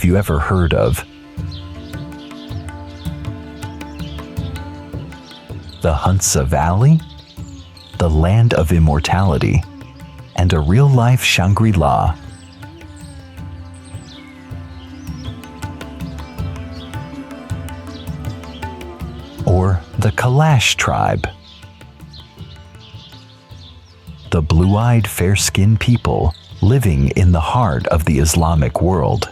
you ever heard of the Hunza Valley, the land of immortality, and a real-life Shangri-La? Or the Kalash tribe, the blue-eyed, fair-skinned people living in the heart of the Islamic world?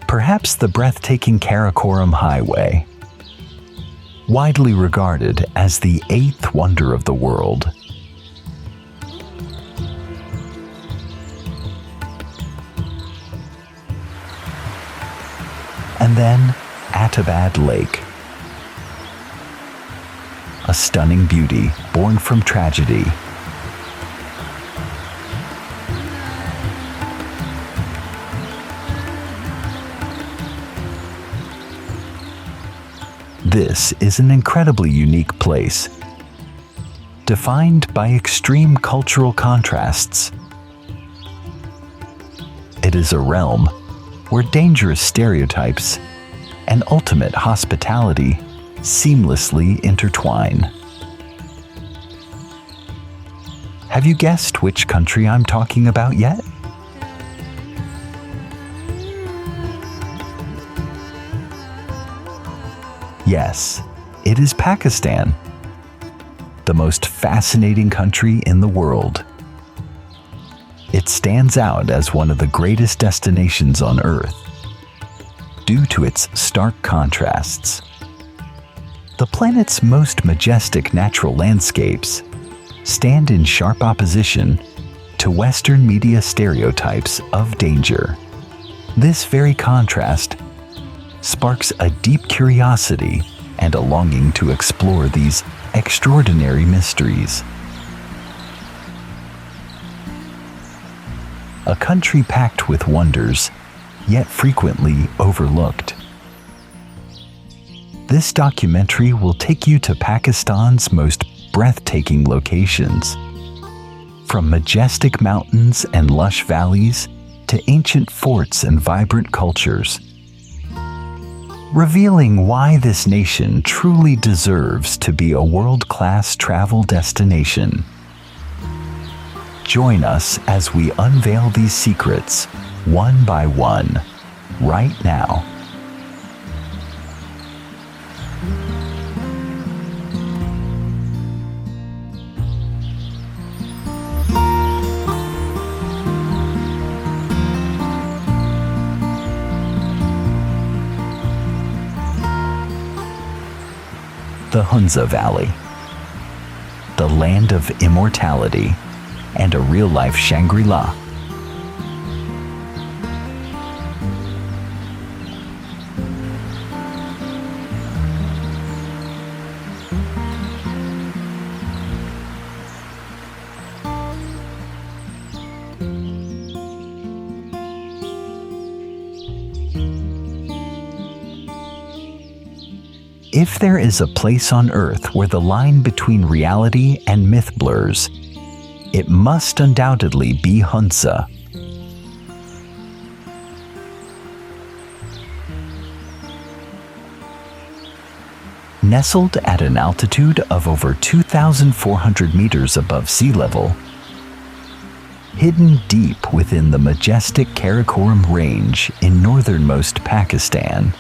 Perhaps the breathtaking Karakoram Highway, widely regarded as the eighth wonder of the world. And then Attabad Lake, a stunning beauty born from tragedy. This is an incredibly unique place, defined by extreme cultural contrasts. It is a realm where dangerous stereotypes and ultimate hospitality seamlessly intertwine. Have you guessed which country I'm talking about yet? Yes, it is Pakistan, the most fascinating country in the world. It stands out as one of the greatest destinations on Earth due to its stark contrasts. The planet's most majestic natural landscapes stand in sharp opposition to Western media stereotypes of danger. This very contrast sparks a deep curiosity and a longing to explore these extraordinary mysteries. A country packed with wonders, yet frequently overlooked. This documentary will take you to Pakistan's most breathtaking locations, from majestic mountains and lush valleys to ancient forts and vibrant cultures, revealing why this nation truly deserves to be a world-class travel destination. Join us as we unveil these secrets one by one, right now. The Hunza Valley, the land of immortality, and a real-life Shangri-La. If there is a place on Earth where the line between reality and myth blurs, it must undoubtedly be Hunza. Nestled at an altitude of over 2,400 meters above sea level, hidden deep within the majestic Karakoram Range in northernmost Pakistan,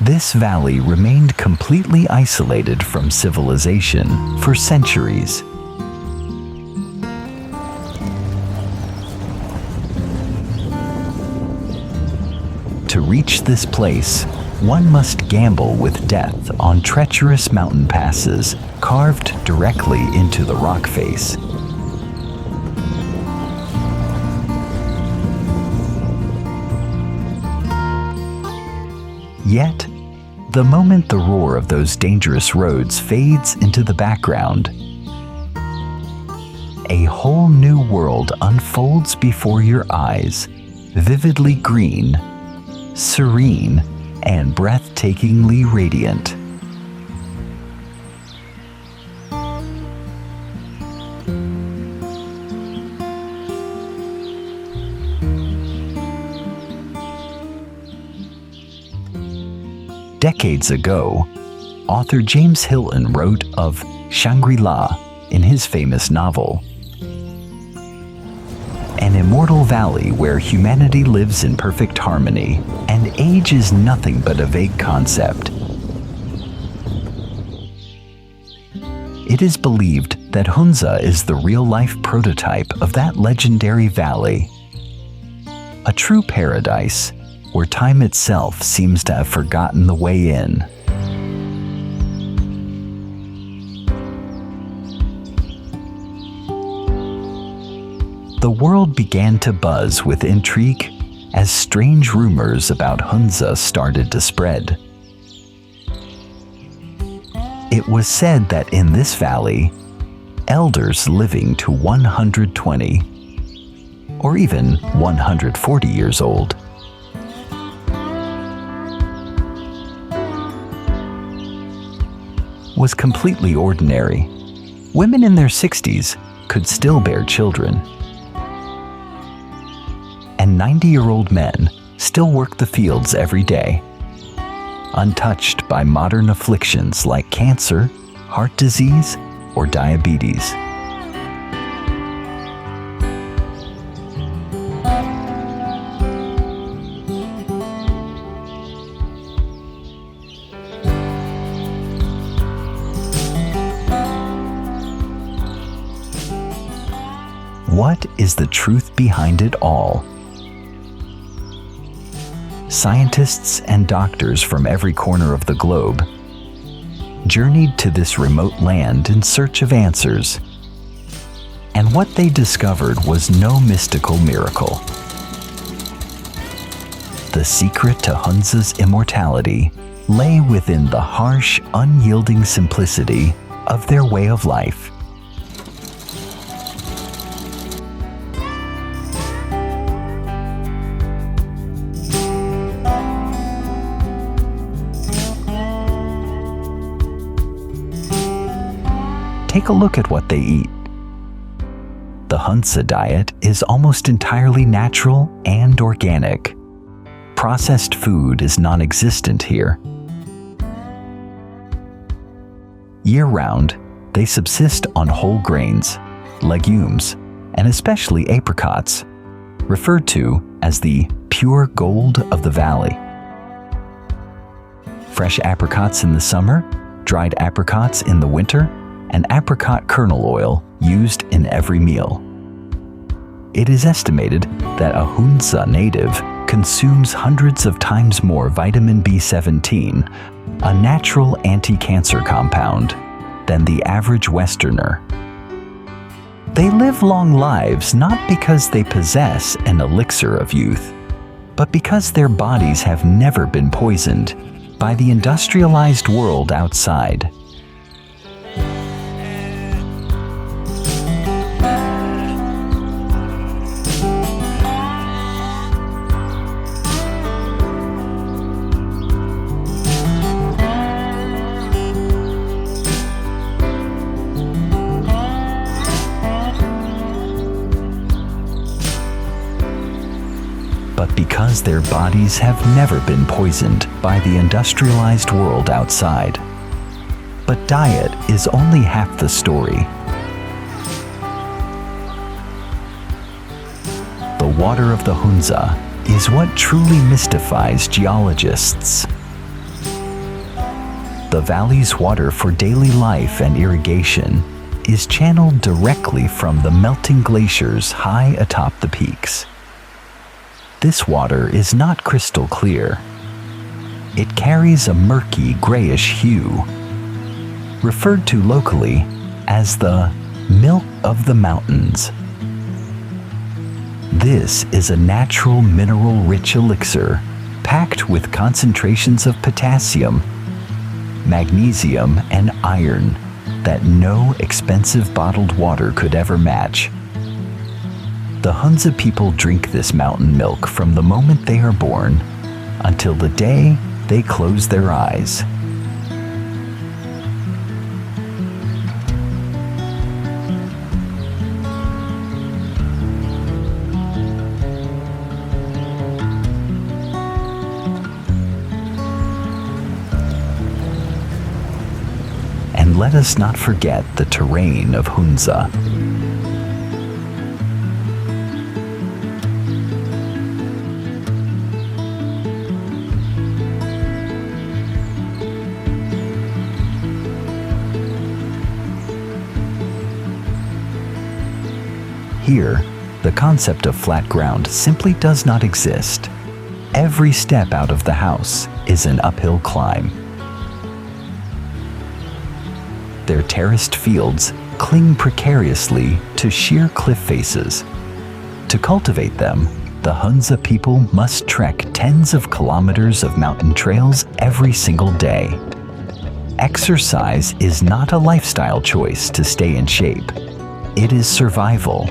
this valley remained completely isolated from civilization for centuries. To reach this place, one must gamble with death on treacherous mountain passes carved directly into the rock face. Yet, the moment the roar of those dangerous roads fades into the background, a whole new world unfolds before your eyes, vividly green, serene, and breathtakingly radiant. Decades ago, author James Hilton wrote of Shangri-La in his famous novel. An immortal valley where humanity lives in perfect harmony, and age is nothing but a vague concept. It is believed that Hunza is the real-life prototype of that legendary valley. A true paradise where time itself seems to have forgotten the way in. The world began to buzz with intrigue as strange rumors about Hunza started to spread. It was said that in this valley, elders living to 120 or even 140 years old was completely ordinary. Women in their 60s could still bear children. And 90-year-old men still work the fields every day, untouched by modern afflictions like cancer, heart disease, or diabetes. What is the truth behind it all? Scientists and doctors from every corner of the globe journeyed to this remote land in search of answers. And what they discovered was no mystical miracle. The secret to Hunza's immortality lay within the harsh, unyielding simplicity of their way of life. Take a look at what they eat. The Hunza diet is almost entirely natural and organic. Processed food is non-existent here. Year-round, they subsist on whole grains, legumes, and especially apricots, referred to as the pure gold of the valley. Fresh apricots in the summer, dried apricots in the winter, and apricot kernel oil used in every meal. It is estimated that a Hunza native consumes hundreds of times more vitamin B17, a natural anti-cancer compound, than the average Westerner. They live long lives not because they possess an elixir of youth, but because their bodies have never been poisoned by the industrialized world outside. But because their bodies have never been poisoned by the industrialized world outside. But diet is only half the story. The water of the Hunza is what truly mystifies geologists. The valley's water for daily life and irrigation is channeled directly from the melting glaciers high atop the peaks. This water is not crystal clear. It carries a murky grayish hue, referred to locally as the milk of the mountains. This is a natural mineral-rich elixir packed with concentrations of potassium, magnesium, and iron that no expensive bottled water could ever match. The Hunza people drink this mountain milk from the moment they are born until the day they close their eyes. let us not forget the terrain of Hunza. Here, the concept of flat ground simply does not exist. Every step out of the house is an uphill climb. Their terraced fields cling precariously to sheer cliff faces. To cultivate them, the Hunza people must trek tens of kilometers of mountain trails every single day. Exercise is not a lifestyle choice to stay in shape. It is survival.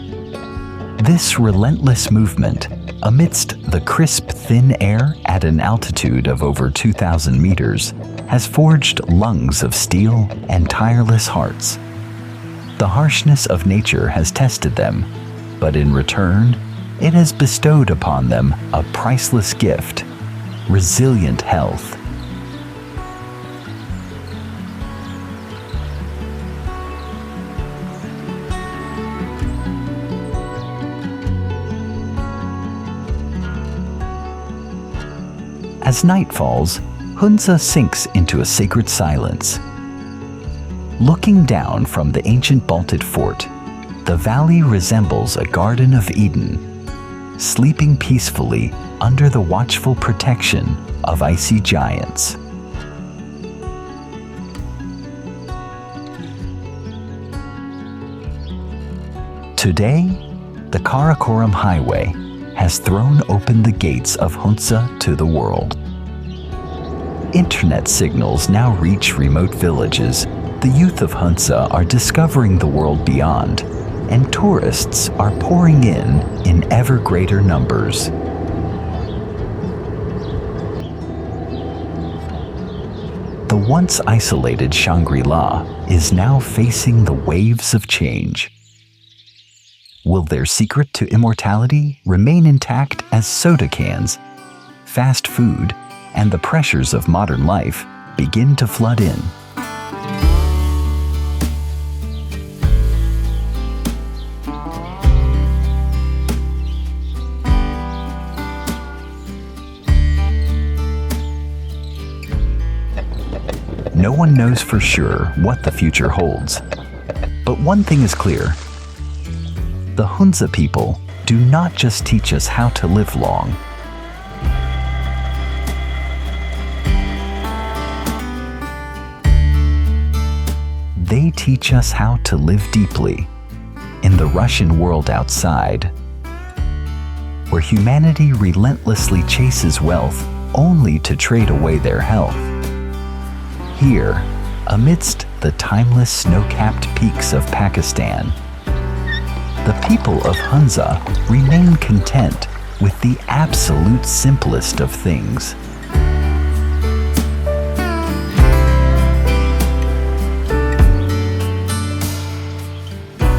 This relentless movement, amidst the crisp, thin air at an altitude of over 2,000 meters, has forged lungs of steel and tireless hearts. The harshness of nature has tested them, but in return, it has bestowed upon them a priceless gift: resilient health. As night falls, Hunza sinks into a sacred silence. Looking down from the ancient vaulted fort, the valley resembles a Garden of Eden, sleeping peacefully under the watchful protection of icy giants. Today, the Karakoram Highway has thrown open the gates of Hunza to the world. Internet signals now reach remote villages. The youth of Hunza are discovering the world beyond, and tourists are pouring in ever greater numbers. The once isolated Shangri-La is now facing the waves of change. Will their secret to immortality remain intact as soda cans, fast food, and the pressures of modern life begin to flood in? No one knows for sure what the future holds, but one thing is clear. The Hunza people do not just teach us how to live long. They teach us how to live deeply in the Russian world outside, where humanity relentlessly chases wealth only to trade away their health. Here, amidst the timeless snow-capped peaks of Pakistan, the people of Hunza remain content with the absolute simplest of things.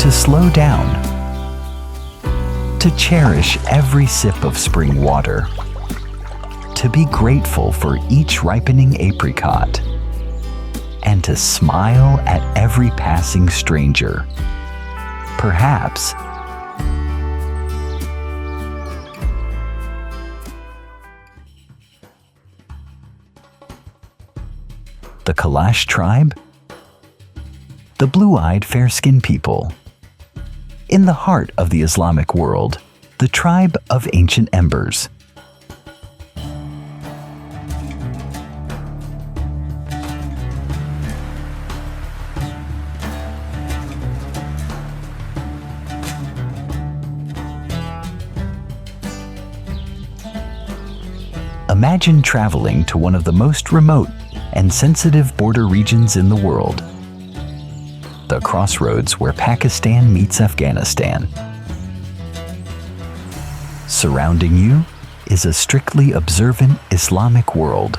To slow down, to cherish every sip of spring water, to be grateful for each ripening apricot, and to smile at every passing stranger. Perhaps the Kalash tribe, the blue-eyed, fair-skinned people. In the heart of the Islamic world, the tribe of ancient embers. Imagine traveling to one of the most remote and sensitive border regions in the world, the crossroads where Pakistan meets Afghanistan. Surrounding you is a strictly observant Islamic world,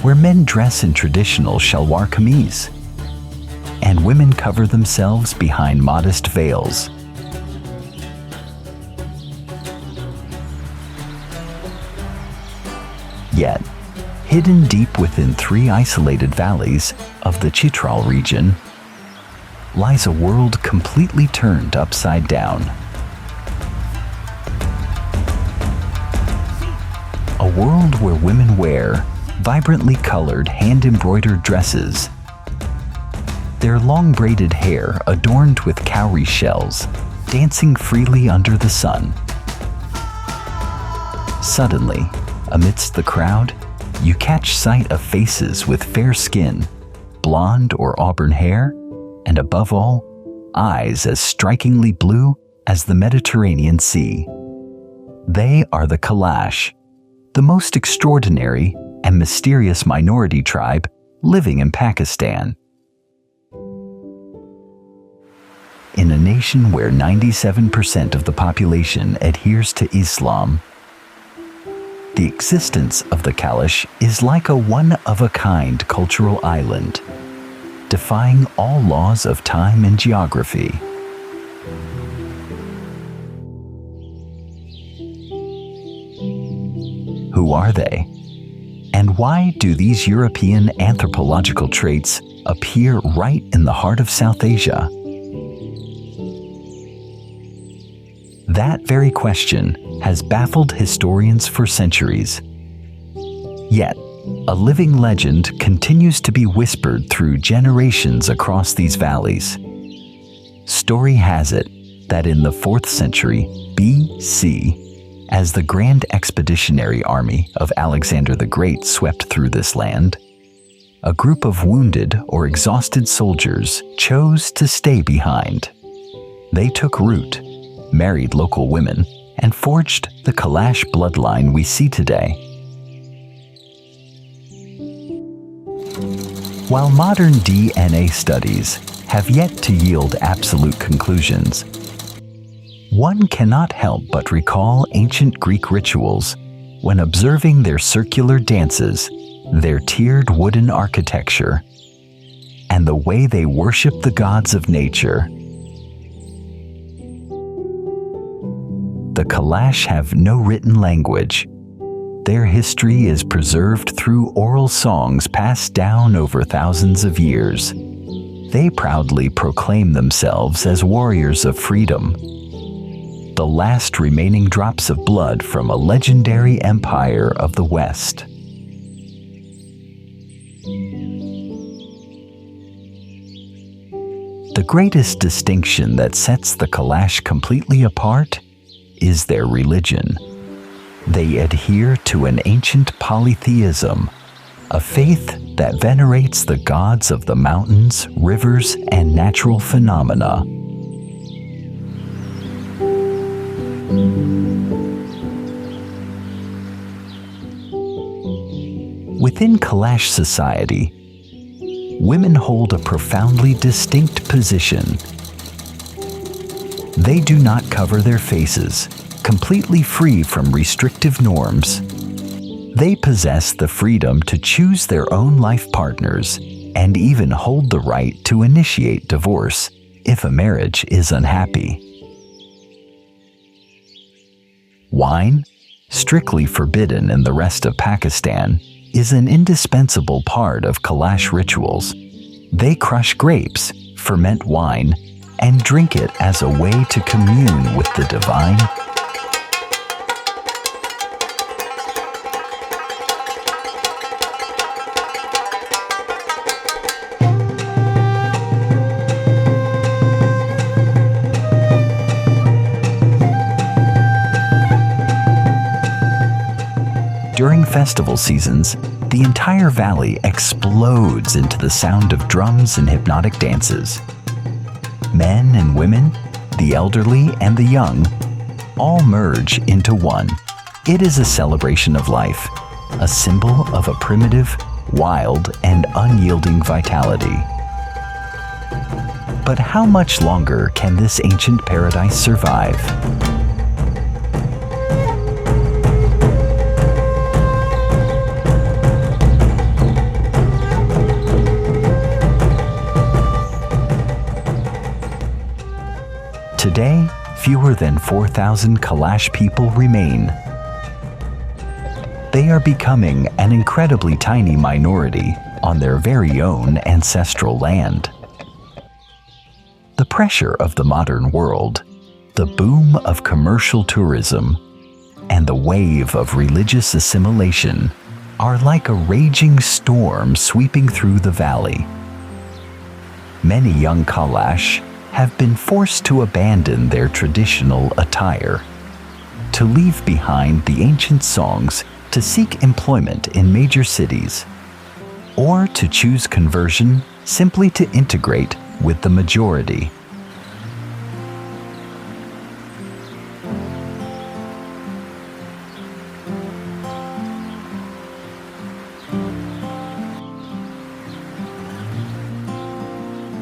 where men dress in traditional shalwar kameez, and women cover themselves behind modest veils. Yet, hidden deep within 3 isolated valleys of the Chitral region, lies a world completely turned upside down. A world where women wear vibrantly colored hand-embroidered dresses, their long braided hair adorned with cowrie shells, dancing freely under the sun. Suddenly, amidst the crowd, you catch sight of faces with fair skin, blonde or auburn hair, and above all, eyes as strikingly blue as the Mediterranean Sea. They are the Kalash, the most extraordinary and mysterious minority tribe living in Pakistan. In a nation where 97% of the population adheres to Islam, the existence of the Kalash is like a one-of-a-kind cultural island, defying all laws of time and geography. Who are they? And why do these European anthropological traits appear right in the heart of South Asia? That very question has baffled historians for centuries. Yet, a living legend continues to be whispered through generations across these valleys. Story has it that in the 4th century BC, as the Grand Expeditionary Army of Alexander the Great swept through this land, a group of wounded or exhausted soldiers chose to stay behind. They took root, married local women, and forged the Kalash bloodline we see today. While modern DNA studies have yet to yield absolute conclusions, one cannot help but recall ancient Greek rituals when observing their circular dances, their tiered wooden architecture, and the way they worship the gods of nature. The Kalash have no written language. Their history is preserved through oral songs passed down over thousands of years. They proudly proclaim themselves as warriors of freedom, the last remaining drops of blood from a legendary empire of the West. The greatest distinction that sets the Kalash completely apart is their religion. They adhere to an ancient polytheism, a faith that venerates the gods of the mountains, rivers, and natural phenomena. Within Kalash society, women hold a profoundly distinct position. They do not cover their faces, completely free from restrictive norms. They possess the freedom to choose their own life partners and even hold the right to initiate divorce if a marriage is unhappy. Wine, strictly forbidden in the rest of Pakistan, is an indispensable part of Kalash rituals. They crush grapes, ferment wine, and drink it as a way to commune with the divine. During festival seasons, the entire valley explodes into the sound of drums and hypnotic dances. Men and women, the elderly and the young, all merge into one. It is a celebration of life, a symbol of a primitive, wild, and unyielding vitality. But how much longer can this ancient paradise survive? Today, fewer than 4,000 Kalash people remain. They are becoming an incredibly tiny minority on their very own ancestral land. The pressure of the modern world, the boom of commercial tourism, and the wave of religious assimilation are like a raging storm sweeping through the valley. Many young Kalash have been forced to abandon their traditional attire, to leave behind the ancient songs to seek employment in major cities, or to choose conversion simply to integrate with the majority.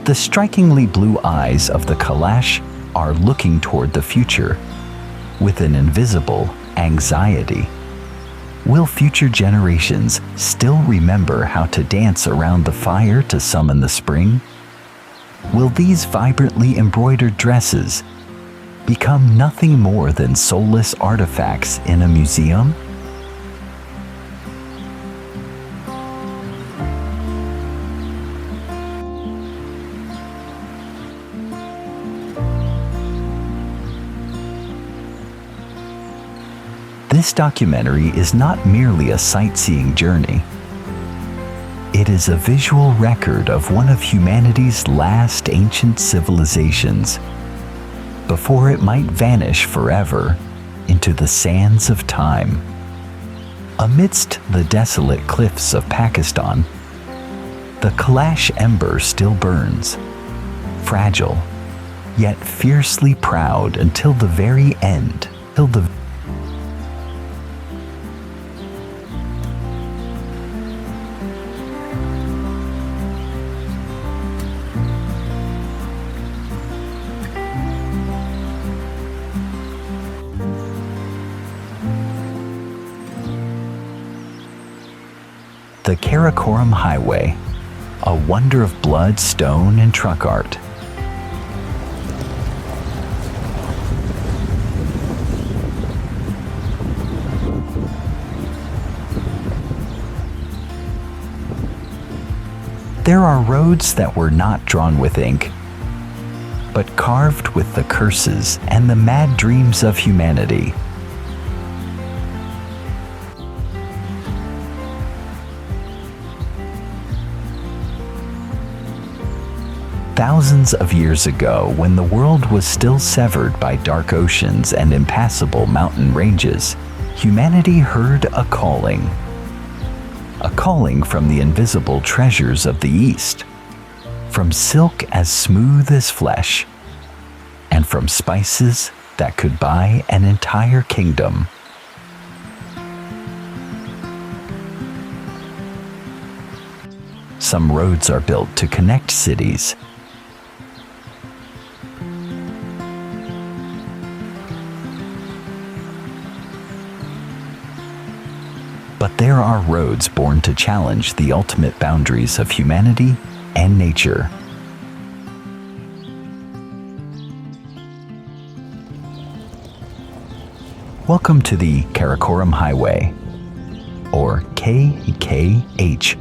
The strikingly blue eyes of the Kalash are looking toward the future with an invisible anxiety. Will future generations still remember how to dance around the fire to summon the spring? Will these vibrantly embroidered dresses become nothing more than soulless artifacts in a museum? This documentary is not merely a sightseeing journey. It is a visual record of one of humanity's last ancient civilizations, before it might vanish forever into the sands of time. Amidst the desolate cliffs of Pakistan, the Kalash ember still burns, fragile, yet fiercely proud until the very end, the Karakoram Highway, a wonder of blood, stone, and truck art. There are roads that were not drawn with ink, but carved with the curses and the mad dreams of humanity. Thousands of years ago, when the world was still severed by dark oceans and impassable mountain ranges, humanity heard a calling from the invisible treasures of the East, from silk as smooth as flesh, and from spices that could buy an entire kingdom. Some roads are built to connect cities. But there are roads born to challenge the ultimate boundaries of humanity and nature. Welcome to the Karakoram Highway, or KKH,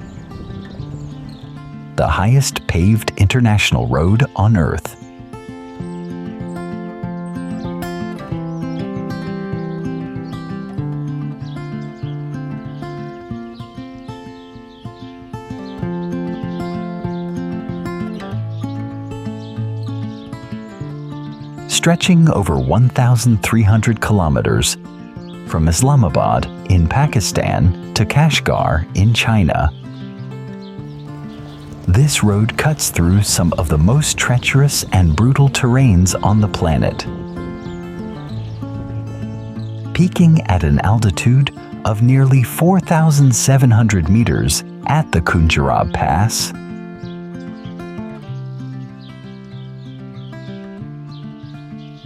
the highest paved international road on Earth. Stretching over 1,300 kilometers from Islamabad in Pakistan to Kashgar in China. This road cuts through some of the most treacherous and brutal terrains on the planet. Peaking at an altitude of nearly 4,700 meters at the Khunjarab Pass,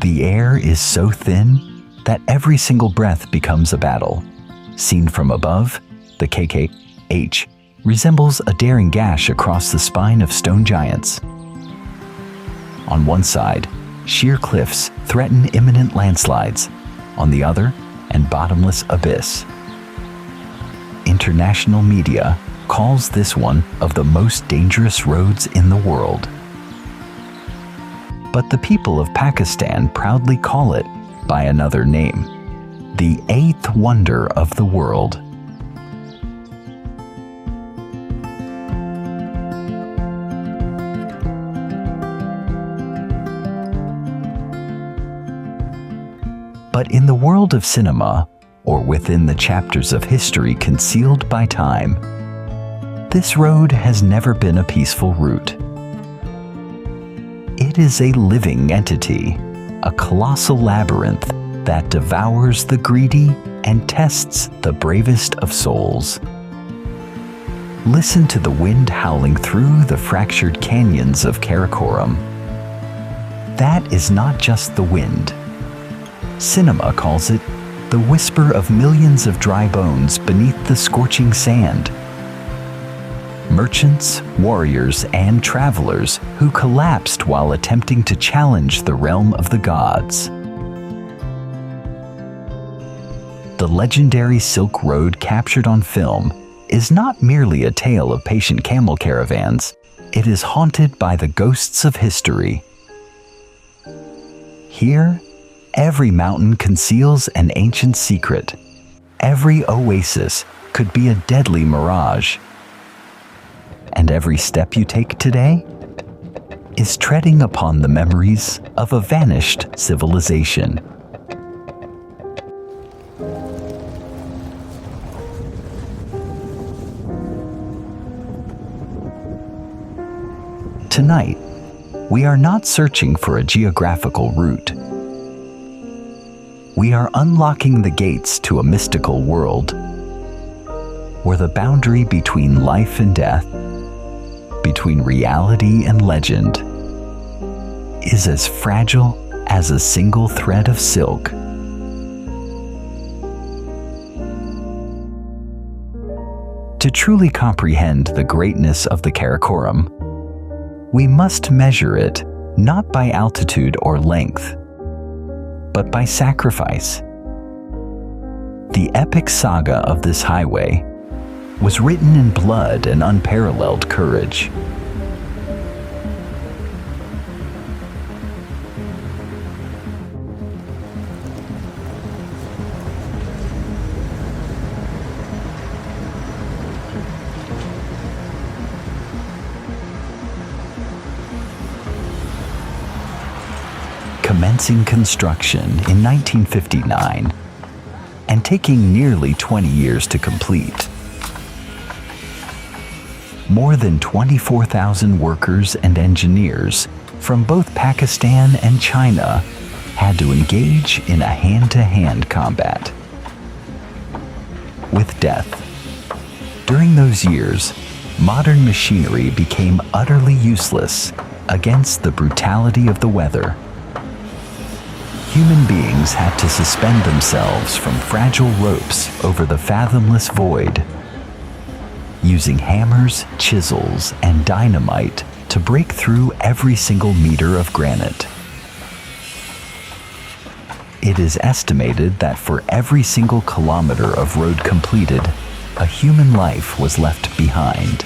the air is so thin that every single breath becomes a battle. Seen from above, the KKH resembles a daring gash across the spine of stone giants. On one side, sheer cliffs threaten imminent landslides. On the other, an bottomless abyss. International media calls this one of the most dangerous roads in the world. But the people of Pakistan proudly call it by another name, the eighth wonder of the world. But in the world of cinema, or within the chapters of history concealed by time, this road has never been a peaceful route. It is a living entity, a colossal labyrinth that devours the greedy and tests the bravest of souls. Listen to the wind howling through the fractured canyons of Karakoram. That is not just the wind. Cinema calls it the whisper of millions of dry bones beneath the scorching sand. Merchants, warriors, and travelers who collapsed while attempting to challenge the realm of the gods. The legendary Silk Road captured on film is not merely a tale of patient camel caravans, it is haunted by the ghosts of history. Here, every mountain conceals an ancient secret. Every oasis could be a deadly mirage. And every step you take today is treading upon the memories of a vanished civilization. Tonight, we are not searching for a geographical route. We are unlocking the gates to a mystical world where the boundary between life and death, between reality and legend, is as fragile as a single thread of silk. To truly comprehend the greatness of the Karakoram, we must measure it not by altitude or length, but by sacrifice. The epic saga of this highway was written in blood and unparalleled courage. Commencing construction in 1959 and taking nearly 20 years to complete. More than 24,000 workers and engineers from both Pakistan and China had to engage in a hand-to-hand combat with death. During those years, modern machinery became utterly useless against the brutality of the weather. Human beings had to suspend themselves from fragile ropes over the fathomless void, using hammers, chisels, and dynamite to break through every single meter of granite. It is estimated that for every single kilometer of road completed, a human life was left behind.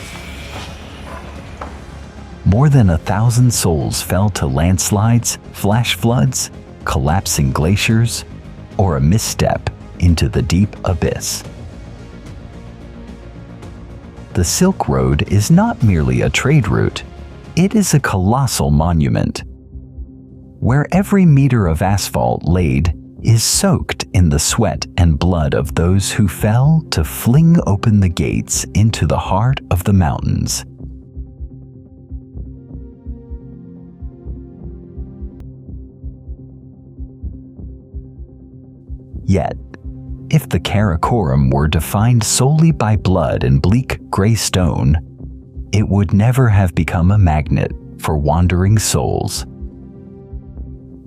More than 1,000 souls fell to landslides, flash floods, collapsing glaciers, or a misstep into the deep abyss. The Silk Road is not merely a trade route, it is a colossal monument, where every meter of asphalt laid is soaked in the sweat and blood of those who fell to fling open the gates into the heart of the mountains. Yet, if the Karakoram were defined solely by blood and bleak gray stone, it would never have become a magnet for wandering souls.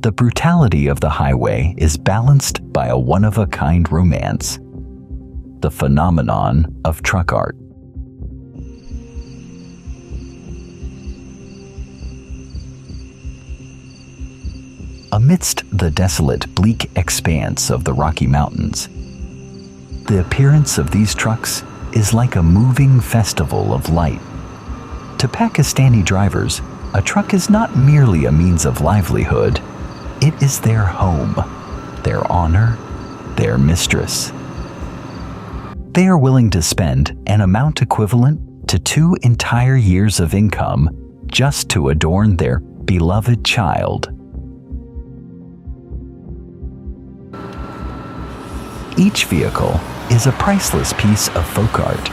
The brutality of the highway is balanced by a one-of-a-kind romance, the phenomenon of truck art. Amidst the desolate, bleak expanse of the Rocky Mountains, the appearance of these trucks is like a moving festival of light. To Pakistani drivers, a truck is not merely a means of livelihood. It is their home, their honor, their mistress. They are willing to spend an amount equivalent to 2 entire years of income just to adorn their beloved child. Each vehicle is a priceless piece of folk art.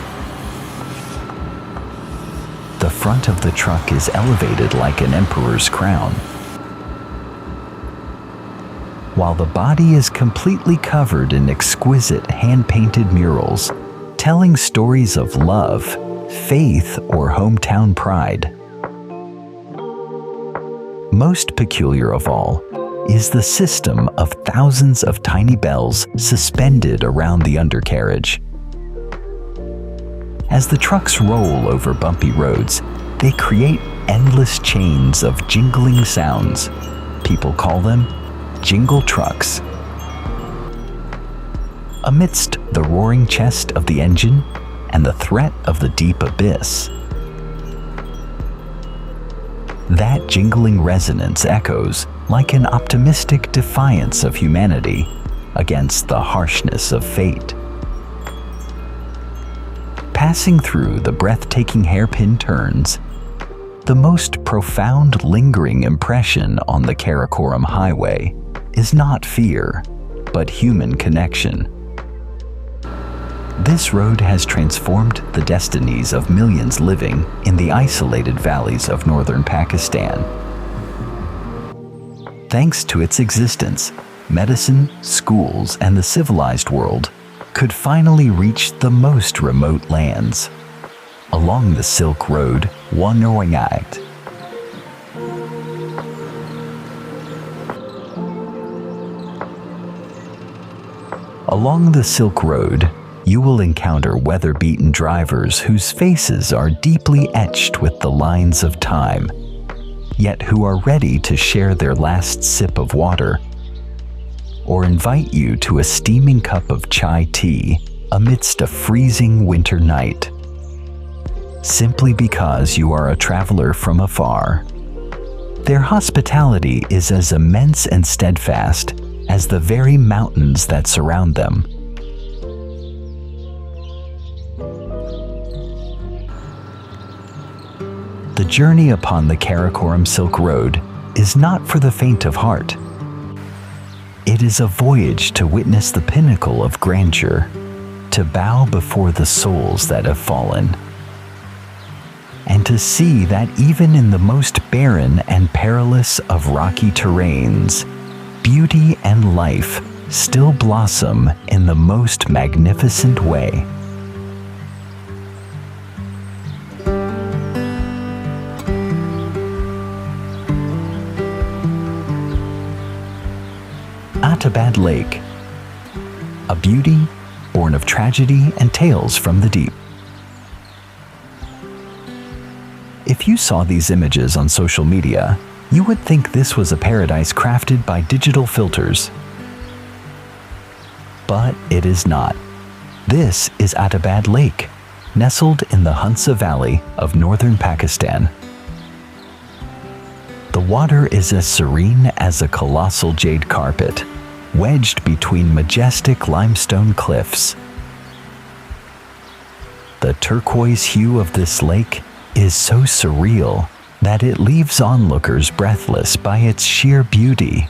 The front of the truck is elevated like an emperor's crown, while the body is completely covered in exquisite hand-painted murals telling stories of love, faith, or hometown pride. Most peculiar of all is the system of thousands of tiny bells suspended around the undercarriage. As the trucks roll over bumpy roads, they create endless chains of jingling sounds. People call them jingle trucks. Amidst the roaring chest of the engine and the threat of the deep abyss, that jingling resonance echoes like an optimistic defiance of humanity against the harshness of fate. Passing through the breathtaking hairpin turns, the most profound lingering impression on the Karakoram highway is not fear, but human connection. This road has transformed the destinies of millions living in the isolated valleys of northern Pakistan. Thanks to its existence, medicine, schools, and the civilized world could finally reach the most remote lands. Along the Silk Road, Wanoriact. Along the Silk Road, you will encounter weather-beaten drivers whose faces are deeply etched with the lines of time, yet who are ready to share their last sip of water or invite you to a steaming cup of chai tea amidst a freezing winter night, simply because you are a traveler from afar. Their hospitality is as immense and steadfast as the very mountains that surround them. The journey upon the Karakoram Silk Road is not for the faint of heart. It is a voyage to witness the pinnacle of grandeur, to bow before the souls that have fallen, and to see that even in the most barren and perilous of rocky terrains, beauty and life still blossom in the most magnificent way. Attabad Lake, a beauty born of tragedy and tales from the deep. If you saw these images on social media, you would think this was a paradise crafted by digital filters. But it is not. This is Attabad Lake, nestled in the Hunza Valley of northern Pakistan. The water is as serene as a colossal jade carpet, wedged between majestic limestone cliffs. The turquoise hue of this lake is so surreal that it leaves onlookers breathless by its sheer beauty.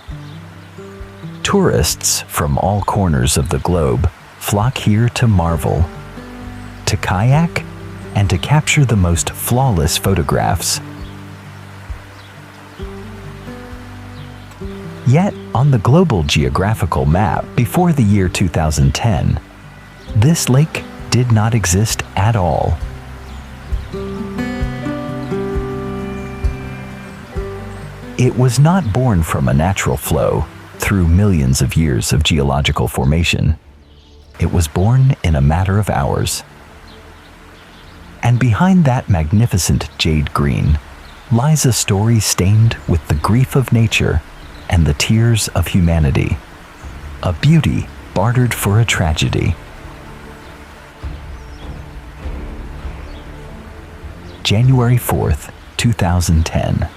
Tourists from all corners of the globe flock here to marvel, to kayak, and to capture the most flawless photographs. Yet, on the global geographical map before the year 2010, this lake did not exist at all. It was not born from a natural flow through millions of years of geological formation. It was born in a matter of hours. And behind that magnificent jade green lies a story stained with the grief of nature and the tears of humanity, a beauty bartered for a tragedy. January 4th, 2010.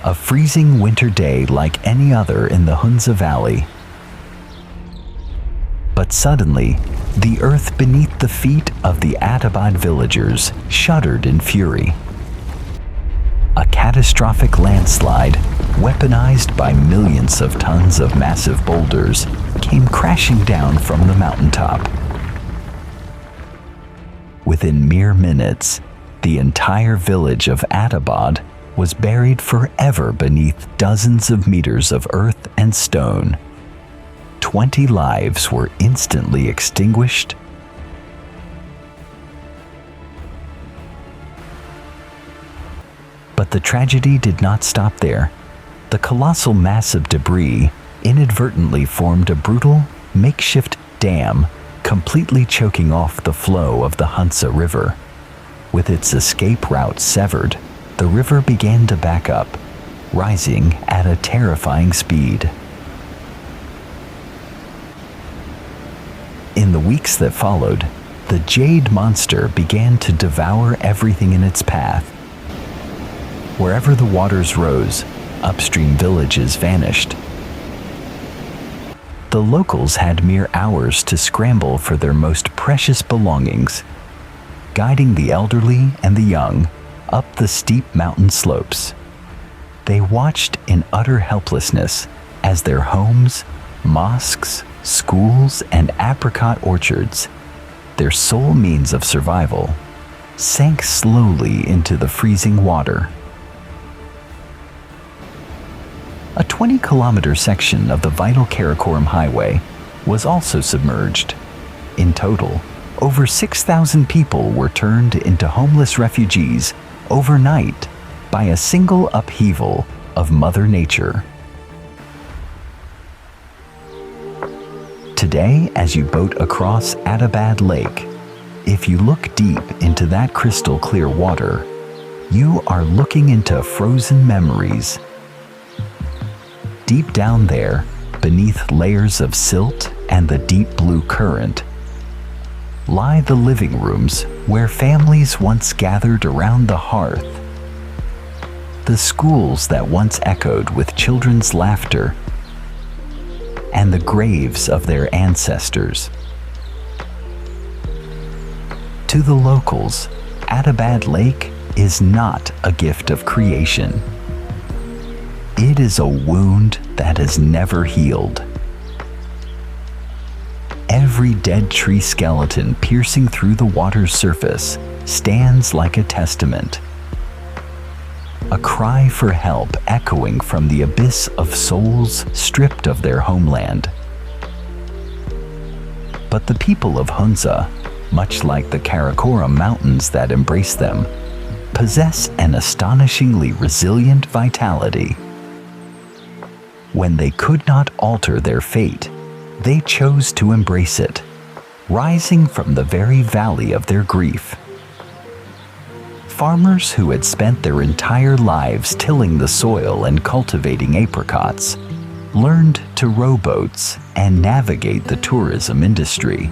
A freezing winter day like any other in the Hunza Valley. But suddenly, the earth beneath the feet of the Attabad villagers shuddered in fury. A catastrophic landslide, weaponized by millions of tons of massive boulders, came crashing down from the mountaintop. Within mere minutes, the entire village of Attabad was buried forever beneath dozens of meters of earth and stone. 20 lives were instantly extinguished. But the tragedy did not stop there. The colossal mass of debris inadvertently formed a brutal, makeshift dam, completely choking off the flow of the Hunza River. With its escape route severed, the river began to back up, rising at a terrifying speed. In the weeks that followed, the jade monster began to devour everything in its path. Wherever the waters rose, upstream villages vanished. The locals had mere hours to scramble for their most precious belongings, guiding the elderly and the young up the steep mountain slopes. They watched in utter helplessness as their homes, mosques, schools, and apricot orchards, their sole means of survival, sank slowly into the freezing water. A 20-kilometer section of the vital Karakoram highway was also submerged. In total, over 6,000 people were turned into homeless refugees overnight by a single upheaval of Mother Nature. Today, as you boat across Attabad Lake, if you look deep into that crystal clear water, you are looking into frozen memories. Deep down there, beneath layers of silt and the deep blue current, lie the living rooms where families once gathered around the hearth, the schools that once echoed with children's laughter, and the graves of their ancestors. To the locals, Attabad Lake is not a gift of creation. It is a wound that has never healed. Every dead tree skeleton piercing through the water's surface stands like a testament. A cry for help echoing from the abyss of souls stripped of their homeland. But the people of Hunza, much like the Karakoram mountains that embrace them, possess an astonishingly resilient vitality. When they could not alter their fate, they chose to embrace it, rising from the very valley of their grief. Farmers who had spent their entire lives tilling the soil and cultivating apricots learned to row boats and navigate the tourism industry.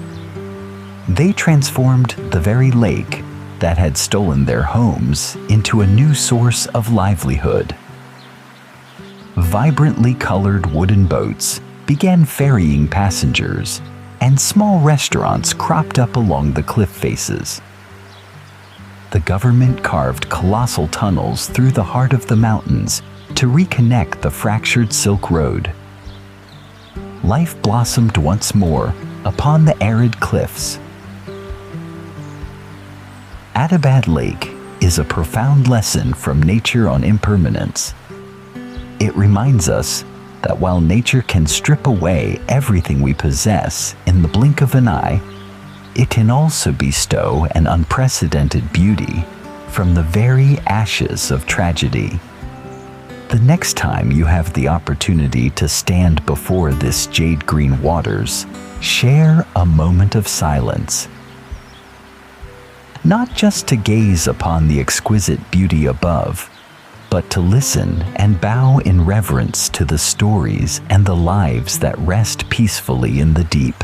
They transformed the very lake that had stolen their homes into a new source of livelihood. Vibrantly colored wooden boats began ferrying passengers, and small restaurants cropped up along the cliff faces. The government carved colossal tunnels through the heart of the mountains to reconnect the fractured Silk Road. Life blossomed once more upon the arid cliffs. Attabad Lake is a profound lesson from nature on impermanence. It reminds us that while nature can strip away everything we possess in the blink of an eye, it can also bestow an unprecedented beauty from the very ashes of tragedy. The next time you have the opportunity to stand before this jade-green waters, share a moment of silence. Not just to gaze upon the exquisite beauty above, but to listen and bow in reverence to the stories and the lives that rest peacefully in the deep.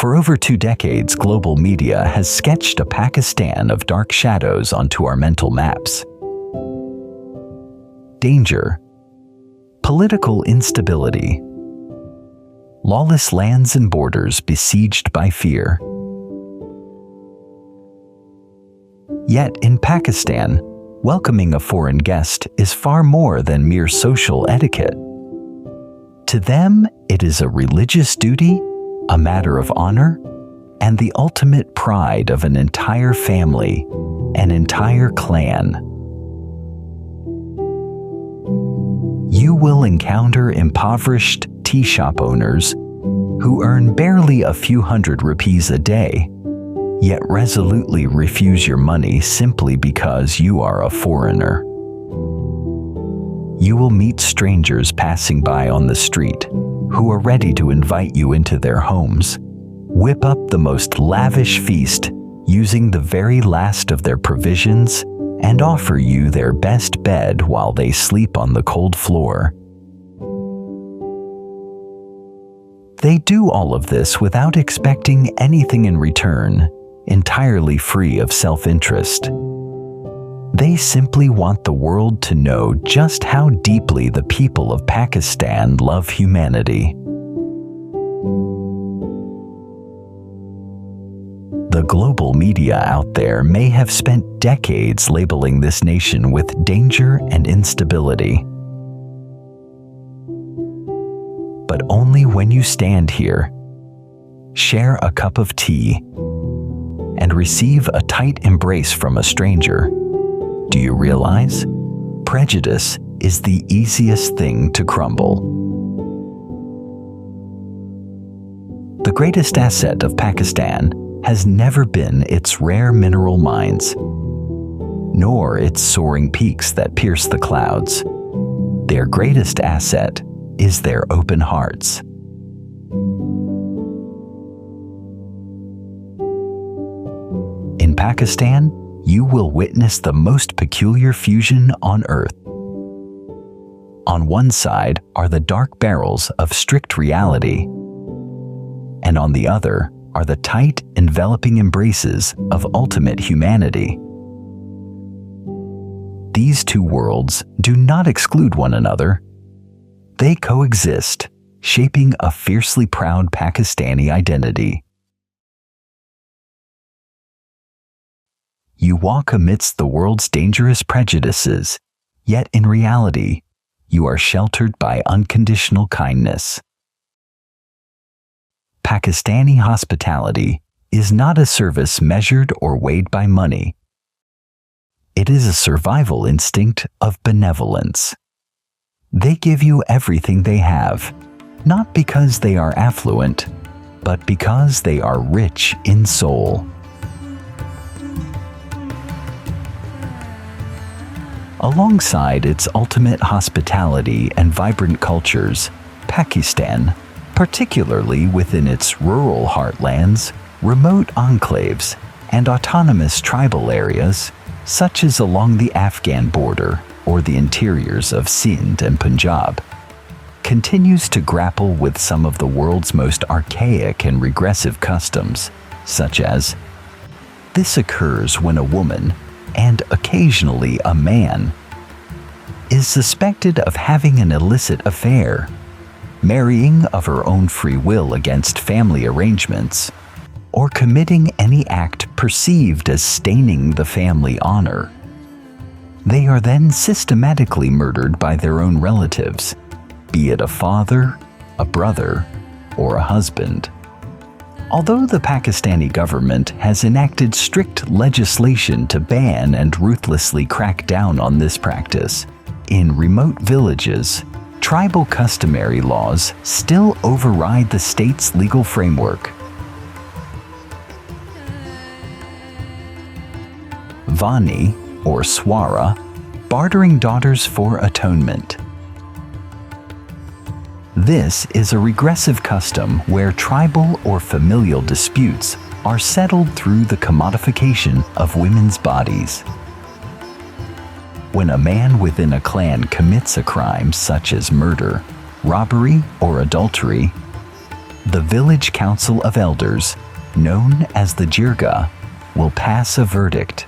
For over 2 decades, global media has sketched a Pakistan of dark shadows onto our mental maps. Danger, political instability, lawless lands and borders besieged by fear. Yet in Pakistan, welcoming a foreign guest is far more than mere social etiquette. To them, it is a religious duty, a matter of honor, and the ultimate pride of an entire family, an entire clan. You will encounter impoverished tea shop owners who earn barely a few hundred rupees a day, yet resolutely refuse your money simply because you are a foreigner. You will meet strangers passing by on the street who are ready to invite you into their homes, whip up the most lavish feast using the very last of their provisions, and offer you their best bed while they sleep on the cold floor. They do all of this without expecting anything in return, entirely free of self-interest. They simply want the world to know just how deeply the people of Pakistan love humanity. The global media out there may have spent decades labeling this nation with danger and instability. But only when you stand here, share a cup of tea, and receive a tight embrace from a stranger, do you realize? Prejudice is the easiest thing to crumble. The greatest asset of Pakistan has never been its rare mineral mines, nor its soaring peaks that pierce the clouds. Their greatest asset is their open hearts. In Pakistan, you will witness the most peculiar fusion on Earth. On one side are the dark barrels of strict reality, and on the other are the tight, enveloping embraces of ultimate humanity. These two worlds do not exclude one another. They coexist, shaping a fiercely proud Pakistani identity. You walk amidst the world's dangerous prejudices, yet in reality, you are sheltered by unconditional kindness. Pakistani hospitality is not a service measured or weighed by money. It is a survival instinct of benevolence. They give you everything they have, not because they are affluent, but because they are rich in soul. Alongside its ultimate hospitality and vibrant cultures, Pakistan, particularly within its rural heartlands, remote enclaves, and autonomous tribal areas, such as along the Afghan border or the interiors of Sindh and Punjab, continues to grapple with some of the world's most archaic and regressive customs, such as this occurs when a woman, and occasionally a man, is suspected of having an illicit affair, marrying of her own free will against family arrangements, or committing any act perceived as staining the family honor. They are then systematically murdered by their own relatives, be it a father, a brother, or a husband. Although the Pakistani government has enacted strict legislation to ban and ruthlessly crack down on this practice, in remote villages, tribal customary laws still override the state's legal framework. Vani, or swara, bartering daughters for atonement. This is a regressive custom where tribal or familial disputes are settled through the commodification of women's bodies. When a man within a clan commits a crime such as murder, robbery, or adultery, the village council of elders, known as the jirga, will pass a verdict.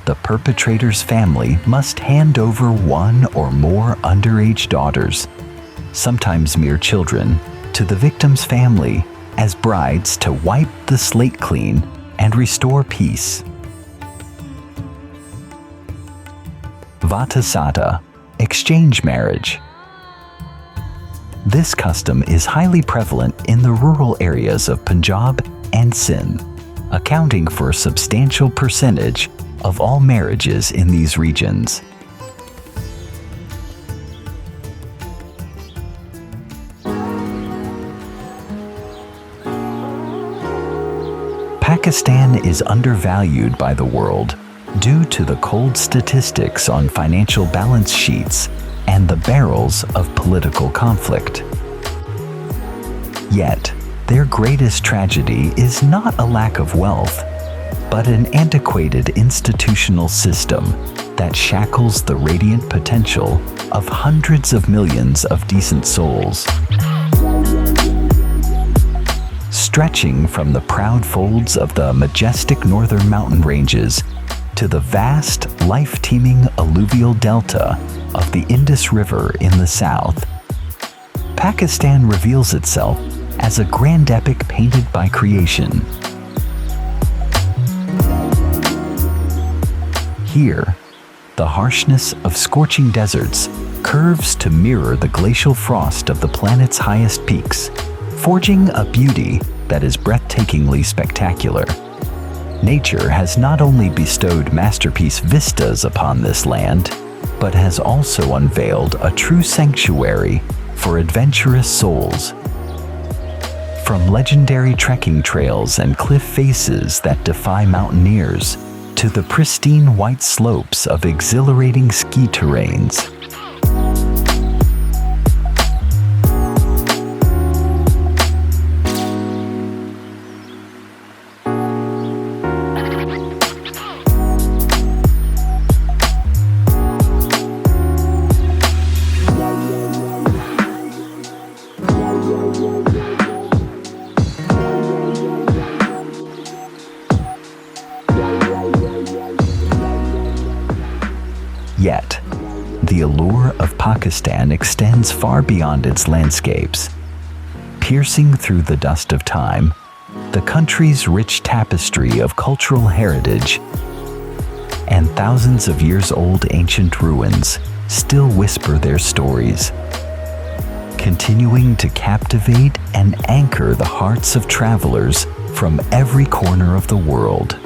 The perpetrator's family must hand over one or more underage daughters, sometimes mere children, to the victim's family as brides to wipe the slate clean and restore peace. Vatasata, exchange marriage. This custom is highly prevalent in the rural areas of Punjab and Sindh, accounting for a substantial percentage of all marriages in these regions. Pakistan is undervalued by the world due to the cold statistics on financial balance sheets and the barrels of political conflict. Yet, their greatest tragedy is not a lack of wealth, but an antiquated institutional system that shackles the radiant potential of hundreds of millions of decent souls. Stretching from the proud folds of the majestic northern mountain ranges to the vast, life-teeming alluvial delta of the Indus River in the south, Pakistan reveals itself as a grand epic painted by creation. Here, the harshness of scorching deserts curves to mirror the glacial frost of the planet's highest peaks, forging a beauty that is breathtakingly spectacular. Nature has not only bestowed masterpiece vistas upon this land, but has also unveiled a true sanctuary for adventurous souls. From legendary trekking trails and cliff faces that defy mountaineers, to the pristine white slopes of exhilarating ski terrains. Yet, the allure of Pakistan extends far beyond its landscapes. Piercing through the dust of time, the country's rich tapestry of cultural heritage and thousands of years old ancient ruins still whisper their stories, continuing to captivate and anchor the hearts of travelers from every corner of the world.